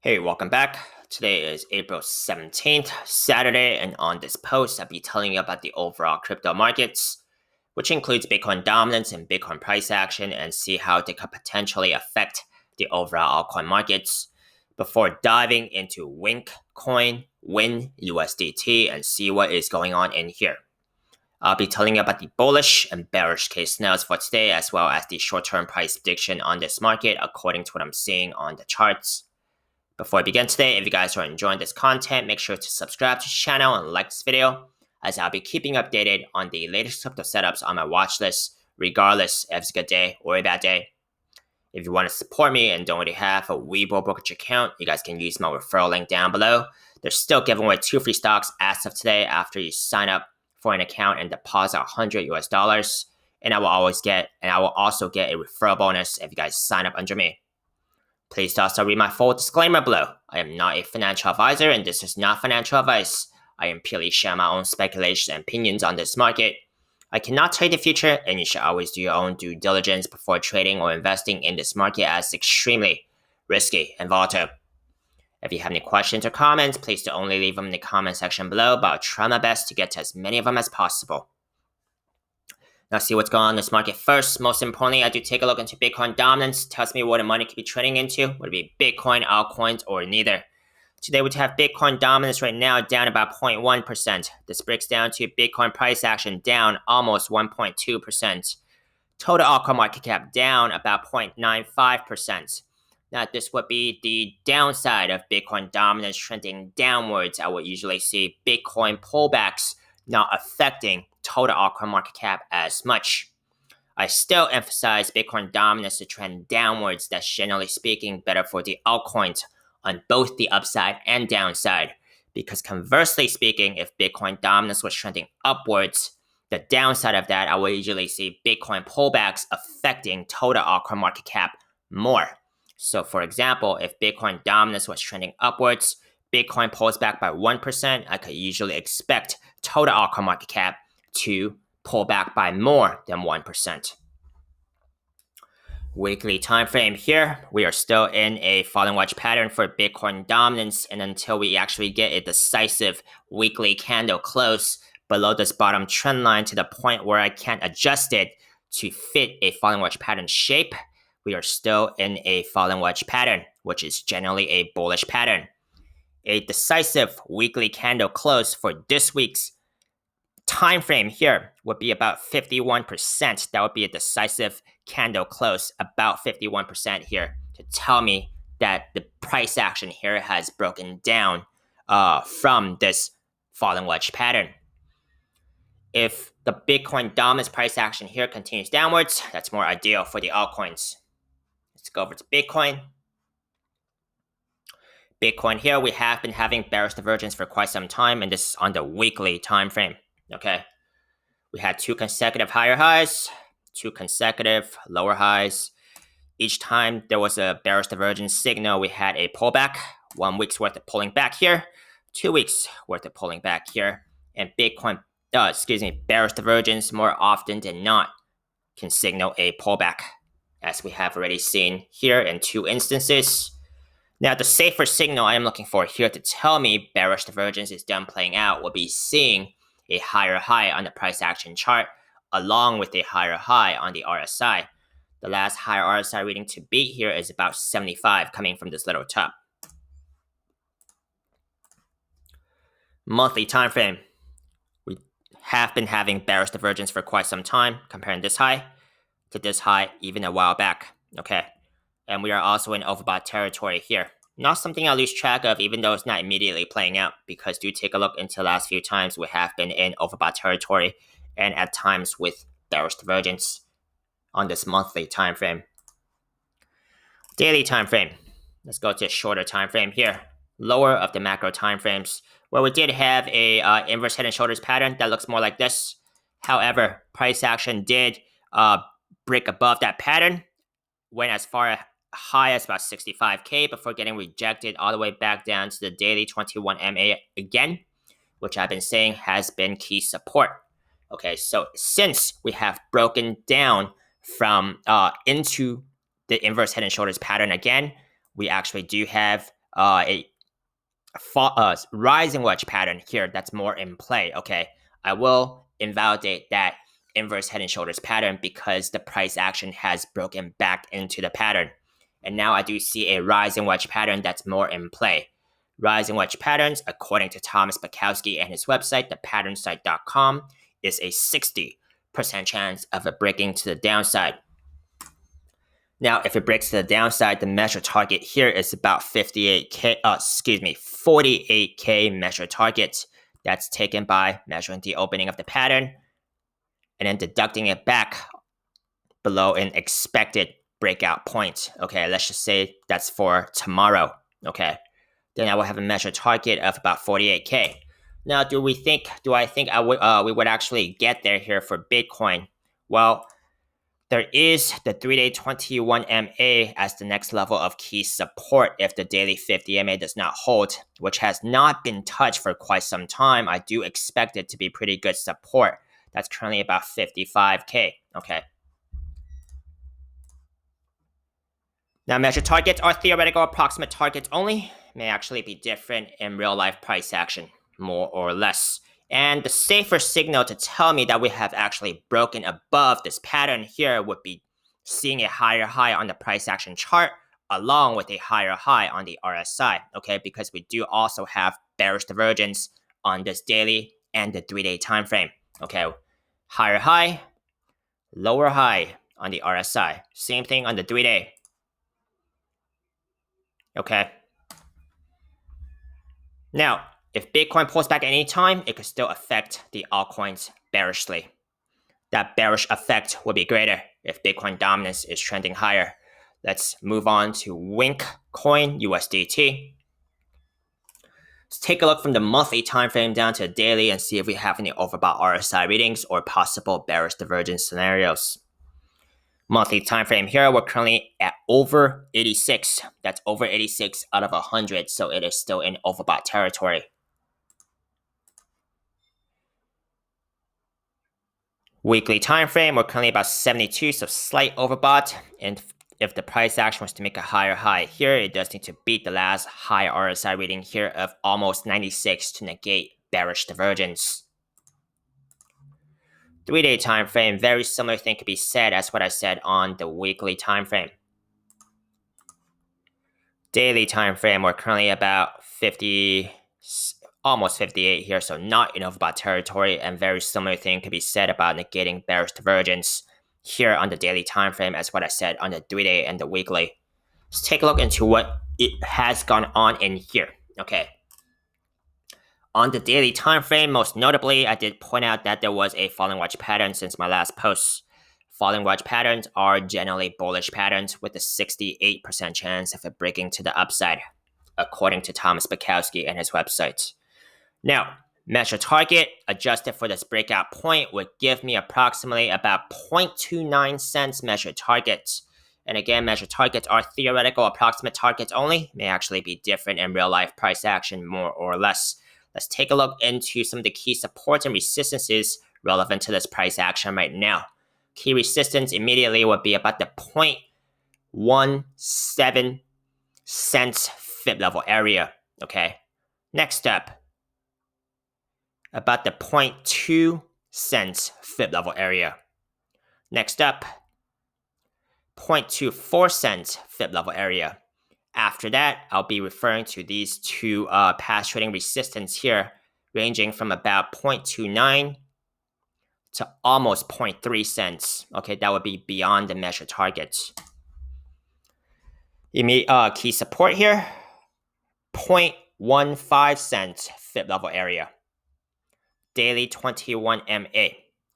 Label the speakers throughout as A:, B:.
A: Hey, welcome back. Today is April 17th, Saturday, and on this post, I'll be telling you about the overall crypto markets, which includes Bitcoin dominance and Bitcoin price action, and see how they could potentially affect the overall altcoin markets before diving into Wink coin, WINUSDT, and see what is going on in here. I'll be telling you about the bullish and bearish case scenarios for today, as well as the short-term price prediction on this market according to what I'm seeing on the charts. Before I begin today, if you guys are enjoying this content, make sure to subscribe to the channel and like this video, as I'll be keeping updated on the latest crypto setups on my watch list, regardless if it's a good day or a bad day. If you want to support me and don't already have a Webull brokerage account, you guys can use my referral link down below. They're still giving away 2 free stocks as of today after you sign up for an account and deposit $100 and I will also get a referral bonus if you guys sign up under me. Please also read my full disclaimer below. I am not a financial advisor and this is not financial advice. I am purely sharing my own speculation and opinions on this market. I cannot trade the future, and you should always do your own due diligence before trading or investing in this market, as it's extremely risky and volatile. If you have any questions or comments, please do only leave them in the comment section below, but I'll try my best to get to as many of them as possible. Now, see what's going on in this market first. Most importantly, I do take a look into Bitcoin dominance. Tells me what the money could be trading into. Would it be Bitcoin, altcoins, or neither? Today, we have Bitcoin dominance right now down about 0.1%. This breaks down to Bitcoin price action down almost 1.2%. Total altcoin market cap down about 0.95%. Now, this would be the downside of Bitcoin dominance trending downwards. I would usually see Bitcoin pullbacks not affecting total altcoin market cap as much. I still emphasize Bitcoin dominance to trend downwards. That's generally speaking better for the altcoins on both the upside and downside. Because conversely speaking, if Bitcoin dominance was trending upwards, the downside of that, I will usually see Bitcoin pullbacks affecting total altcoin market cap more. So for example, if Bitcoin dominance was trending upwards, Bitcoin pulls back by 1%, I could usually expect total altcoin market cap to pull back by more than 1%. Weekly time frame here, we are still in a falling wedge pattern for Bitcoin dominance, and until we actually get a decisive weekly candle close below this bottom trend line to the point where I can't adjust it to fit a falling wedge pattern shape, we are still in a falling wedge pattern, which is generally a bullish pattern. A decisive weekly candle close for this week's time frame here would be about 51%. That would be a decisive candle close, about 51% here, to tell me that the price action here has broken down from this falling wedge pattern. If the Bitcoin dominance price action here continues downwards, that's more ideal for the altcoins. Let's go over to Bitcoin. Bitcoin here, we have been having bearish divergence for quite some time, and this is on the weekly time frame. Okay, we had 2 consecutive higher highs, 2 consecutive lower highs. Each time there was a bearish divergence signal, we had a pullback, 1 week's worth of pulling back here, 2 weeks worth of pulling back here, and Bitcoin, bearish divergence more often than not can signal a pullback, as we have already seen here in 2 instances. Now, the safer signal I am looking for here to tell me bearish divergence is done playing out will be seeing a higher high on the price action chart along with a higher high on the RSI. The last higher RSI reading to beat here is about 75 coming from this little top. Monthly time frame. We have been having bearish divergence for quite some time, comparing this high to this high even a while back. Okay, and we are also in overbought territory here. Not something I lose track of, even though it's not immediately playing out, because do take a look into the last few times we have been in overbought territory and at times with bearish divergence on this monthly time frame. Daily time frame. Let's go to a shorter time frame here. Lower of the macro time frames, where we did have a inverse head and shoulders pattern that looks more like this. However, price action did break above that pattern, went as far high as about 65K before getting rejected all the way back down to the daily 21 MA again, which I've been saying has been key support. Okay, so since we have broken down from into the inverse head and shoulders pattern again, we actually do have a rising wedge pattern here that's more in play. Okay, I will invalidate that inverse head and shoulders pattern because the price action has broken back into the pattern. And now I do see a rising wedge pattern that's more in play. Rising wedge patterns, according to Thomas Bukowski and his website, thepatternSite.com, is a 60% chance of it breaking to the downside. Now, if it breaks to the downside, the measure target here is about 48K measure target. That's taken by measuring the opening of the pattern and then deducting it back below an expected breakout point. Okay, let's just say that's for tomorrow. Okay, then I will have a measure target of about 48K. Now, do I think we would actually get there here for Bitcoin? Well, there is the 3-day 21 MA as the next level of key support if the daily 50 MA does not hold, which has not been touched for quite some time. I do expect it to be pretty good support. That's currently about 55K. Okay. Now, measured targets are theoretical approximate targets only, may actually be different in real life price action, more or less. And the safer signal to tell me that we have actually broken above this pattern here would be seeing a higher high on the price action chart along with a higher high on the RSI, okay? Because we do also have bearish divergence on this daily and the 3-day time frame, okay? Higher high, lower high on the RSI. Same thing on the 3-day. Okay. Now, if Bitcoin pulls back at any time, it could still affect the altcoins bearishly. That bearish effect will be greater if Bitcoin dominance is trending higher. Let's move on to Wink coin USDT. Let's take a look from the monthly time frame down to the daily and see if we have any overbought RSI readings or possible bearish divergence scenarios. Monthly time frame here, we're currently at over 86. That's over 86 out of 100, so it is still in overbought territory. Weekly time frame, we're currently about 72, so slight overbought. And if the price action was to make a higher high here, it does need to beat the last high RSI reading here of almost 96 to negate bearish divergence. 3-day time frame, very similar thing could be said as what I said on the weekly time frame. Daily time frame, we're currently about 50, almost 58 here, so not in overbought territory, and very similar thing could be said about negating bearish divergence here on the daily time frame as what I said on the 3-day and the weekly. Let's take a look into what it has gone on in here. Okay. On the daily time frame, most notably, I did point out that there was a falling wedge pattern since my last post. Falling wedge patterns are generally bullish patterns with a 68% chance of it breaking to the upside, according to Thomas Bukowski and his website. Now, measure target adjusted for this breakout point would give me approximately about 0.29 cents measure target. And again, measure targets are theoretical approximate targets only, may actually be different in real life price action more or less. Let's take a look into some of the key supports and resistances relevant to this price action right now. Key resistance immediately would be about the 0.17 cents fib level area. Okay. Next up, about the 0.2 cents fib level area. Next up, 0.24 cents fib level area. After that, I'll be referring to these two past trading resistance here, ranging from about 0.29 to almost 0.3 cents. Okay, that would be beyond the measure targets. Key support here, 0.15 cents fib level area. Daily 21 MA.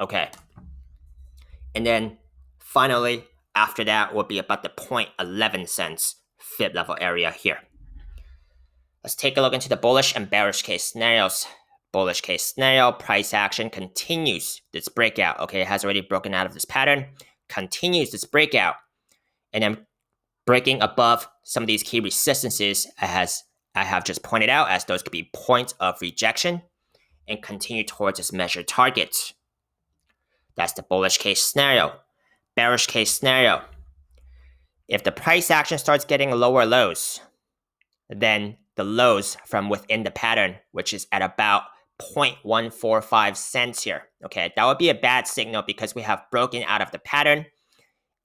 A: Okay. And then finally, after that will be about the 0.11 cents fib level area here. Let's take a look into the bullish and bearish case scenarios. Bullish case scenario, price action continues this breakout. Okay, it has already broken out of this pattern, continues this breakout, and then breaking above some of these key resistances as I have just pointed out, as those could be points of rejection, and continue towards its measured target. That's the bullish case scenario. Bearish case scenario. If the price action starts getting lower lows, than the lows from within the pattern, which is at about 0.145 cents here. Okay, that would be a bad signal because we have broken out of the pattern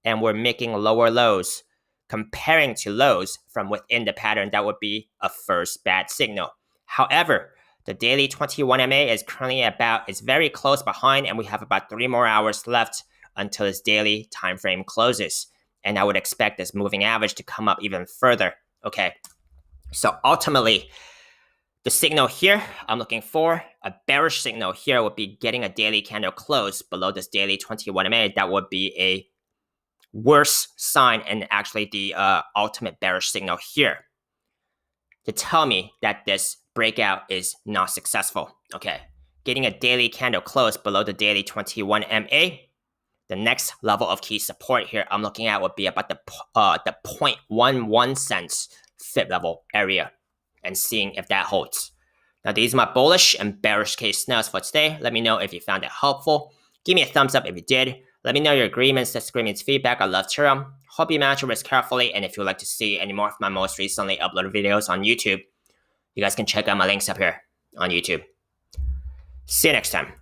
A: and we're making lower lows. Comparing to lows from within the pattern, that would be a first bad signal. However, the daily 21 MA is currently it's very close behind, and we have about 3 more hours left until this daily time frame closes. And I would expect this moving average to come up even further. Okay, so ultimately, the signal here, I'm looking for a bearish signal here would be getting a daily candle close below this daily 21 MA. That would be a worse sign and actually the ultimate bearish signal here to tell me that this breakout is not successful. Okay, getting a daily candle close below the daily 21 MA. The next level of key support here I'm looking at would be about the 0.11 cents fit level area and seeing if that holds. Now, these are my bullish and bearish case scenarios for today. Let me know if you found it helpful. Give me a thumbs up if you did. Let me know your agreements, disagreements, feedback. I'd love to hear them. Hope you manage your risk carefully. And if you'd like to see any more of my most recently uploaded videos on YouTube, you guys can check out my links up here on YouTube. See you next time.